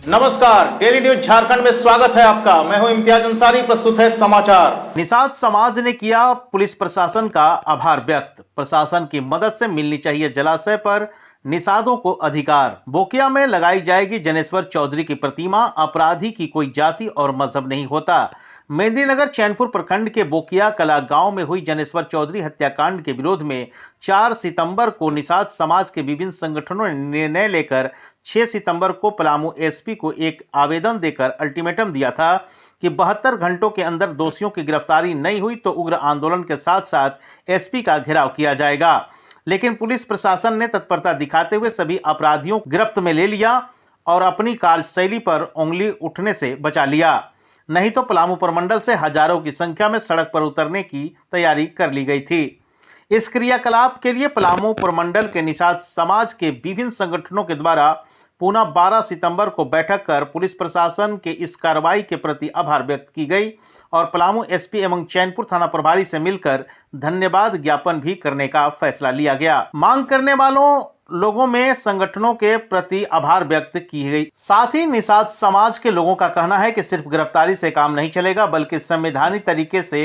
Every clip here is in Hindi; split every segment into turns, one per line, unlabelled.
नमस्कार, डेली न्यूज झारखंड में स्वागत है आपका। मैं हूं इम्तियाज अंसारी। प्रस्तुत है समाचार। निषाद समाज ने किया पुलिस प्रशासन का आभार व्यक्त। प्रशासन की मदद से मिलनी चाहिए जलाशय पर निषादों को अधिकार। बोकिया में लगाई जाएगी जनेश्वर चौधरी की प्रतिमा। अपराधी की कोई जाति और मजहब नहीं होता। मेदिनीनगर चैनपुर प्रखंड के बोकिया कला गांव में हुई जनेश्वर चौधरी हत्याकांड के विरोध में 4 सितंबर को निषाद समाज के विभिन्न संगठनों ने निर्णय लेकर 6 सितंबर को पलामू एसपी को एक आवेदन देकर अल्टीमेटम दिया था कि 72 घंटों के अंदर दोषियों की गिरफ्तारी नहीं हुई तो उग्र आंदोलन के साथ साथ एसपी का घेराव किया जाएगा। लेकिन पुलिस प्रशासन ने तत्परता दिखाते हुए सभी अपराधियों को गिरफ्त में ले लिया और अपनी कार्यशैली पर उंगली उठने से बचा लिया। नहीं तो पलामू प्रमंडल से हजारों की संख्या में सड़क पर उतरने की तैयारी कर ली गई थी। इस क्रियाकलाप के लिए पलामू प्रमंडल के निषाद समाज के विभिन्न संगठनों के द्वारा पुनः 12 सितंबर को बैठक कर पुलिस प्रशासन के इस कार्रवाई के प्रति आभार व्यक्त की गई और पलामू एसपी एवं चैनपुर थाना प्रभारी से मिलकर धन्यवाद ज्ञापन भी करने का फैसला लिया गया। मांग करने वालों लोगों में संगठनों के प्रति आभार व्यक्त की गई। साथ ही निषाद समाज के लोगों का कहना है कि सिर्फ गिरफ्तारी से काम नहीं चलेगा, बल्कि संवैधानिक तरीके से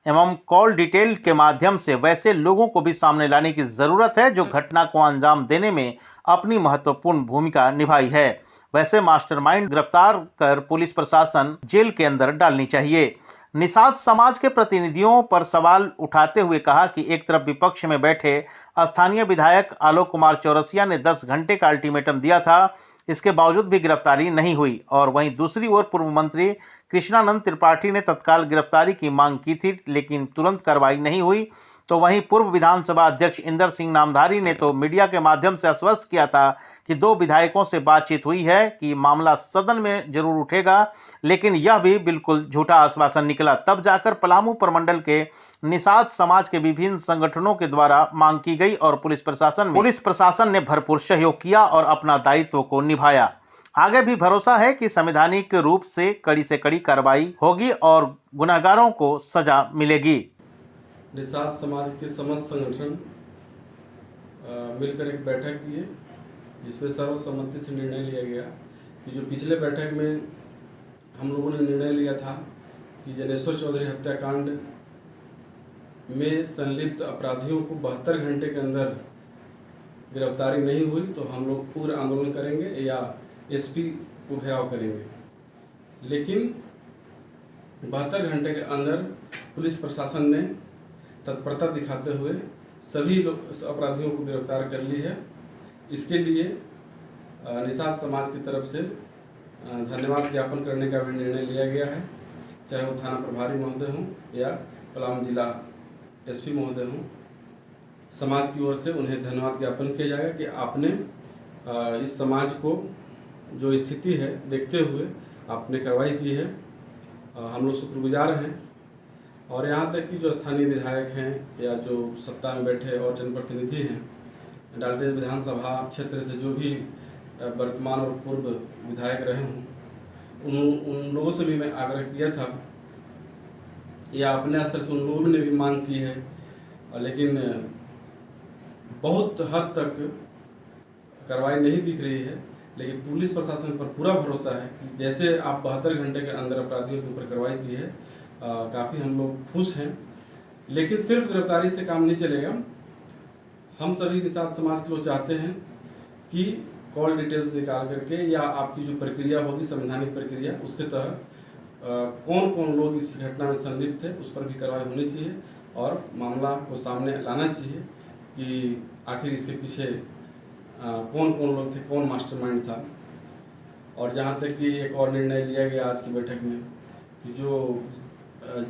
एवं कॉल डिटेल के माध्यम से वैसे लोगों को भी सामने लाने की जरूरत है जो घटना को अंजाम देने में अपनी महत्वपूर्ण भूमिका निभाई है। वैसे मास्टरमाइंड गिरफ्तार कर पुलिस प्रशासन जेल के अंदर डालनी चाहिए। निषाद समाज के प्रतिनिधियों पर सवाल उठाते हुए कहा कि एक तरफ विपक्ष में बैठे स्थानीय विधायक आलोक कुमार चौरसिया ने 10 घंटे का अल्टीमेटम दिया था, इसके बावजूद भी गिरफ्तारी नहीं हुई और वहीं दूसरी ओर पूर्व मंत्री कृष्णानंद त्रिपाठी ने तत्काल गिरफ्तारी की मांग की थी, लेकिन तुरंत कार्रवाई नहीं हुई। तो वहीं पूर्व विधानसभा अध्यक्ष इंदर सिंह नामधारी ने तो मीडिया के माध्यम से आश्वस्त किया था कि 2 विधायकों से बातचीत हुई है कि मामला सदन में जरूर उठेगा, लेकिन यह भी बिल्कुल झूठा आश्वासन निकला। तब जाकर पलामू प्रमंडल के निषाद समाज के विभिन्न संगठनों के द्वारा मांग की गई और पुलिस प्रशासन ने भरपूर सहयोग किया और अपना दायित्व को निभाया। आगे भी भरोसा है कि संवैधानिक रूप से कड़ी कार्रवाई होगी और गुनहगारों को सजा मिलेगी।
निषाद समाज के समस्त संगठन मिलकर एक बैठक किए, जिसमें सर्वसम्मति से निर्णय लिया गया कि जो पिछले बैठक में हम लोगों ने निर्णय लिया था कि जनेश्वर चौधरी हत्याकांड में संलिप्त अपराधियों को 72 घंटे के अंदर गिरफ्तारी नहीं हुई तो हम लोग उग्र आंदोलन करेंगे या एसपी को घेराव करेंगे। लेकिन 72 घंटे के अंदर पुलिस प्रशासन ने तत्परता दिखाते हुए सभी अपराधियों को गिरफ्तार कर ली है। इसके लिए निषाद समाज की तरफ से धन्यवाद ज्ञापन करने का भी निर्णय लिया गया है, चाहे वो थाना प्रभारी महोदय हों या पलामू जिला एसपी महोदय हों। समाज की ओर से उन्हें धन्यवाद ज्ञापन किया जाएगा कि आपने इस समाज को जो स्थिति है देखते हुए आपने कार्रवाई की है। हम लोग शुक्रगुजार हैं और यहाँ तक कि जो स्थानीय विधायक हैं या जो सत्ता में बैठे और जनप्रतिनिधि हैं, डाल्टन विधानसभा क्षेत्र से जो भी वर्तमान और पूर्व विधायक रहे हों, उन लोगों से भी मैं आग्रह किया था या अपने स्तर से उन लोगों ने भी मांग की है, लेकिन बहुत हद तक कार्रवाई नहीं दिख रही है। लेकिन पुलिस प्रशासन पर पूरा भरोसा है कि जैसे आप 72 घंटे के अंदर अपराधियों के ऊपर कार्रवाई की है, काफ़ी हम लोग खुश हैं। लेकिन सिर्फ गिरफ्तारी से काम नहीं चलेगा। हम सभी निषाद समाज के लोग चाहते हैं कि कॉल डिटेल्स निकाल करके या आपकी जो प्रक्रिया होगी संवैधानिक प्रक्रिया, उसके तहत कौन कौन लोग इस घटना में संलिप्त है उस पर भी कार्रवाई होनी चाहिए और मामला को सामने लाना चाहिए कि आखिर इसके पीछे कौन कौन लोग थे, कौन मास्टरमाइंड था। और जहाँ तक कि एक और निर्णय लिया गया आज की बैठक में कि जो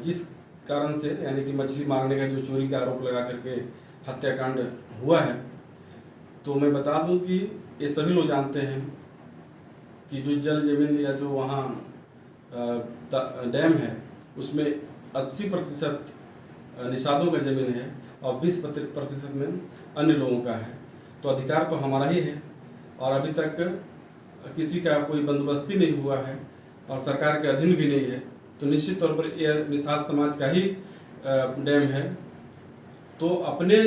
जिस कारण से यानी कि मछली मारने का जो चोरी का आरोप लगा करके हत्याकांड हुआ है, तो मैं बता दूं कि ये सभी लोग जानते हैं कि जो जल जमीन या जो वहाँ डैम है उसमें 80% निषादों का ज़मीन है और 20% में अन्य लोगों का है। तो अधिकार तो हमारा ही है और अभी तक किसी का कोई बंदोबस्ती नहीं हुआ है और सरकार के अधीन भी नहीं है। तो निश्चित तौर पर यह निषाद समाज का ही डैम है। तो अपने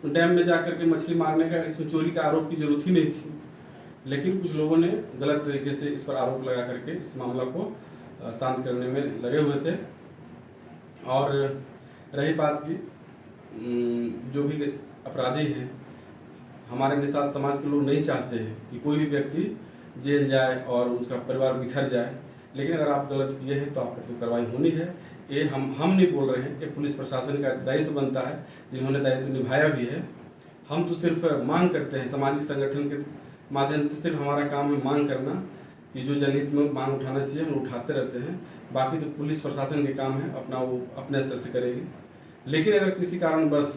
डैम में जाकर के मछली मारने का, इसमें चोरी का आरोप की जरूरत ही नहीं थी, लेकिन कुछ लोगों ने गलत तरीके से इस पर आरोप लगा करके इस मामला को शांत करने में लगे हुए थे। और रही बात की जो भी अपराधी हैं, हमारे निषाद समाज के लोग नहीं चाहते हैं कि कोई भी व्यक्ति जेल जाए और उसका परिवार बिखर जाए, लेकिन अगर आप गलत किए हैं तो आप पर तो कार्रवाई होनी है। ये हम नहीं बोल रहे हैं, ये पुलिस प्रशासन का दायित्व बनता है, जिन्होंने दायित्व निभाया भी है। हम तो सिर्फ मांग करते हैं, सामाजिक संगठन के माध्यम से सिर्फ हमारा काम है मांग करना कि जो जनहित में मांग उठाना चाहिए हम उठाते रहते हैं। बाकी तो पुलिस प्रशासन के काम है, अपना वो अपने स्तर से करेगी। लेकिन अगर किसी कारणवश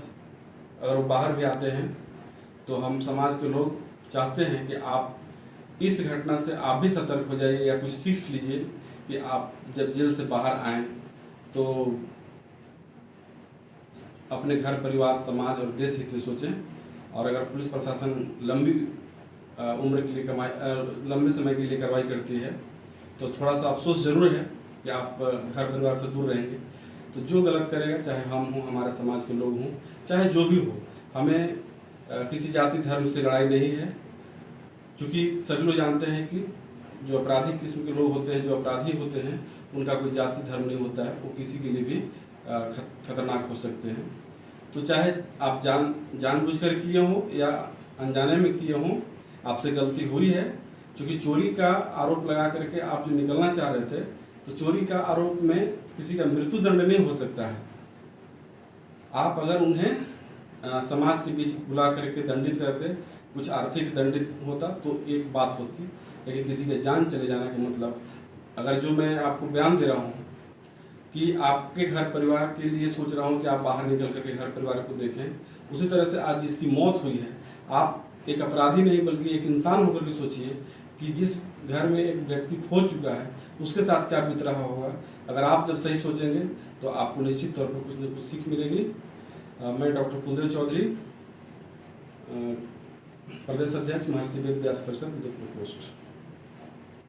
अगर वो बाहर भी आते हैं तो हम समाज के लोग चाहते हैं कि आप इस घटना से आप भी सतर्क हो जाइए या कुछ सीख लीजिए कि आप जब जेल से बाहर आएँ तो अपने घर परिवार समाज और देश हित में सोचें। और अगर पुलिस प्रशासन लंबी उम्र के लिए लंबे समय के लिए कार्रवाई करती है तो थोड़ा सा अफसोस ज़रूर है कि आप घर परिवार से दूर रहेंगे। तो जो गलत करेगा, चाहे हम हों, हमारे समाज के लोग हों, चाहे जो भी हो, हमें किसी जाति धर्म से लड़ाई नहीं है। क्योंकि सभी लोग जानते हैं कि जो अपराधी किस्म के लोग होते हैं, जो अपराधी होते हैं, उनका कोई जाति धर्म नहीं होता है, वो किसी के लिए भी खतरनाक हो सकते हैं। तो चाहे आप जानबूझकर किए हों या अनजाने में किए हों, आपसे गलती हुई है। क्योंकि चोरी का आरोप लगा करके आप जो निकलना चाह रहे थे, तो चोरी का आरोप में किसी का मृत्यु दंड नहीं हो सकता है। आप अगर उन्हें समाज के बीच बुला करके दंडित करते, कुछ आर्थिक दंडित होता तो एक बात होती, लेकिन किसी के जान चले जाने का मतलब, अगर जो मैं आपको बयान दे रहा हूँ कि आपके घर परिवार के लिए सोच रहा हूँ कि आप बाहर निकल करके घर परिवार को देखें, उसी तरह से आज जिसकी मौत हुई है, आप एक अपराधी नहीं बल्कि एक इंसान होकर के सोचिए कि जिस घर में एक व्यक्ति खो चुका है उसके साथ क्या बीत रहा होगा। अगर आप जब सही सोचेंगे तो आपको निश्चित तौर पर कुछ न कुछ सीख मिलेगी। मैं डॉक्टर कुलदेव चौधरी, प्रदेश अध्यक्ष महर्षि वेद व्यास परिषद, पोस्ट।